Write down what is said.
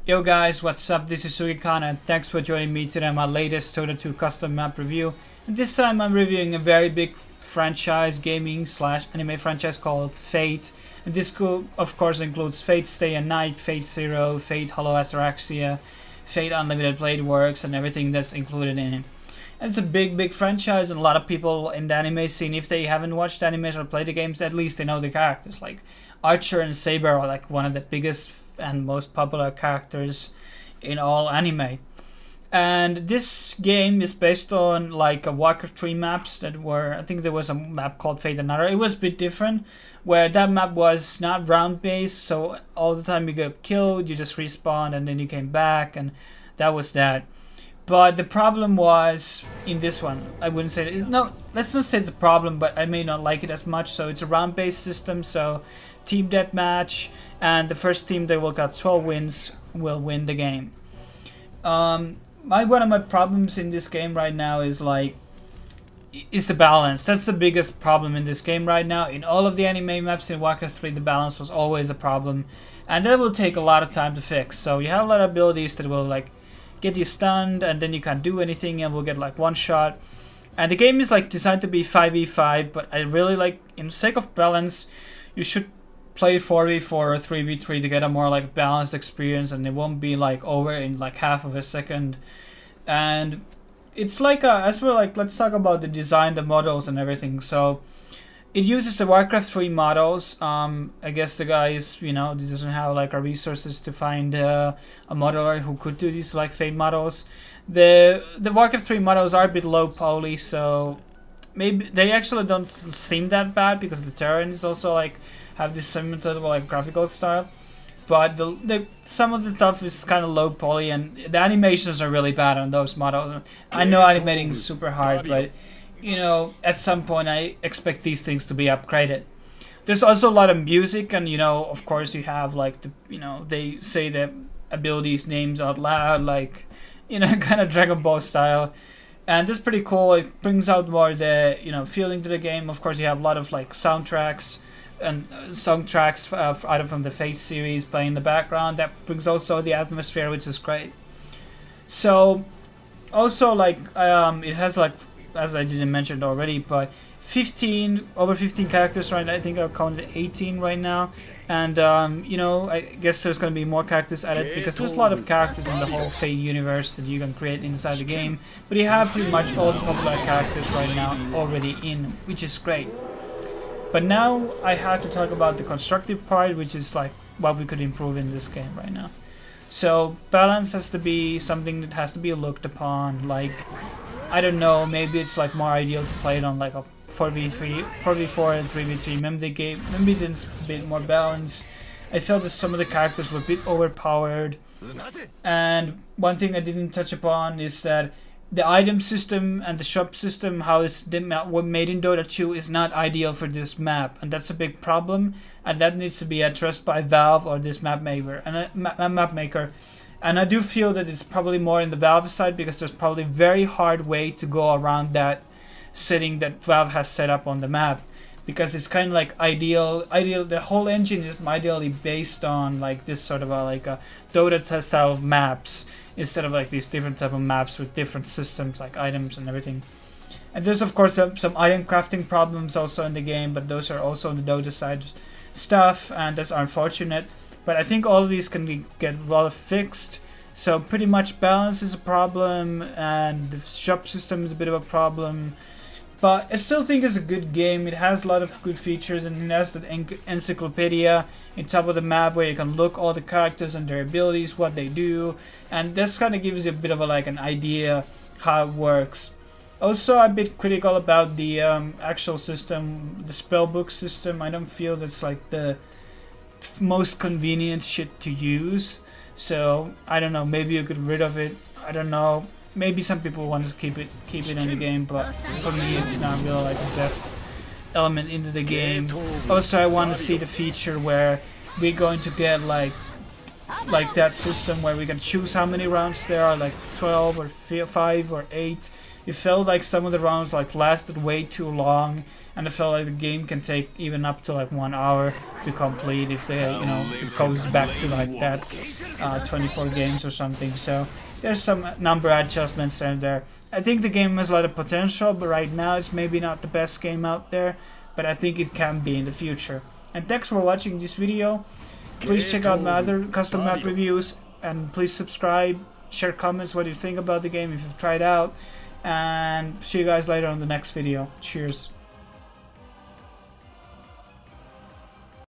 Yo guys, what's up? This is Sugikana and thanks for joining me today on my latest Dota 2 custom map review. And this time I'm reviewing a very big franchise, gaming / anime franchise called Fate. And this of course includes Fate Stay at Night, Fate Zero, Fate Hollow Ataraxia, Fate Unlimited Blade Works, and everything that's included in it. And it's a big franchise, and a lot of people in the anime scene, if they haven't watched animes or played the games, at least they know the characters. Like Archer and Saber are like one of the biggest and most popular characters in all anime. And this game is based on like a Warcraft 3 maps that were, I think there was a map called Fate Another. It was a bit different, where that map was not round based, so all the time you get killed, you just respawned and then you came back, and that was that. But the problem was in this one, I wouldn't say it, no, let's not say it's a problem, but I may not like it as much. So it's a round based system, so team deathmatch, and the first team that will got 12 wins will win the game. One of my problems in this game right now is the balance. That's the biggest problem in this game right now. In all of the anime maps in Warcraft 3, the balance was always a problem, and that will take a lot of time to fix. So you have a lot of abilities that will like get you stunned, and then you can't do anything and will get like one shot. And the game is like designed to be 5v5, but I really like, in the sake of balance, you should play 4v4 or 3v3 to get a more like balanced experience, and it won't be like over in like half of a second. And it's like as we're like, let's talk about the design, the models and everything. So it uses the Warcraft 3 models. I guess the guys, you know, this doesn't have like resources to find a modeler who could do these like Fate models. The Warcraft 3 models are a bit low poly, so maybe they actually don't seem that bad because the terrain is also like have this similar like graphical style, but some of the stuff is kind of low poly, and the animations are really bad on those models. I know animating is super hard, but you know, at some point I expect these things to be upgraded. There's also a lot of music, and you know, of course you have like the, you know, they say the abilities names out loud, like, you know, kind of Dragon Ball style. And this is pretty cool. It brings out more the, you know, feeling to the game. Of course you have a lot of like soundtracks and song tracks out from the Fate series playing in the background. That brings also the atmosphere, which is great. So also like it has like, as I didn't mention already, but over 15 characters right now. I think I've counted 18 right now, and you know, I guess there's going to be more characters added because there's a lot of characters in the whole Fate universe that you can create inside the game, but you have pretty much all the popular characters right now already in, which is great. But now I have to talk about the constructive part, which is like what we could improve in this game right now. So balance has to be something that has to be looked upon. Like, I don't know, maybe it's like more ideal to play it on like a 4v4 and 3v3. Maybe it's a bit more balanced. I felt that some of the characters were a bit overpowered. And one thing I didn't touch upon is that the item system and the shop system, how it's made in Dota 2, is not ideal for this map, and that's a big problem, and that needs to be addressed by Valve or this map maker. And I do feel that it's probably more in the Valve side, because there's probably a very hard way to go around that setting that Valve has set up on the map, because it's kind of like ideal. The whole engine is ideally based on like this sort of like a Dota style of maps, instead of like these different type of maps with different systems like items and everything. And there's of course some item crafting problems also in the game, but those are also on the Dota side stuff, and that's unfortunate. But I think all of these can get well fixed. So pretty much balance is a problem, and the shop system is a bit of a problem. But I still think it's a good game. It has a lot of good features, and it has that encyclopedia in top of the map where you can look all the characters and their abilities, what they do, and this kind of gives you a bit of a, like an idea how it works. Also, I'm a bit critical about the actual system, the spellbook system. I don't feel that's like the most convenient shit to use. So I don't know, maybe you could rid of it. I don't know. Maybe some people want to keep it in the game, but for me it's not really like the best element into the game. Also, I want to see the feature where we're going to get like that system where we can choose how many rounds there are, like 12 or 5 or 8, It felt like some of the rounds like lasted way too long, and I felt like the game can take even up to like 1 hour to complete if they, you know, it goes back to like that 24 games or something. So there's some number adjustments there. I think the game has a lot of potential, but right now it's maybe not the best game out there, but I think it can be in the future. And thanks for watching this video. Please check out my other custom map reviews, and please subscribe, share comments what you think about the game if you've tried out, and see you guys later on the next video. Cheers.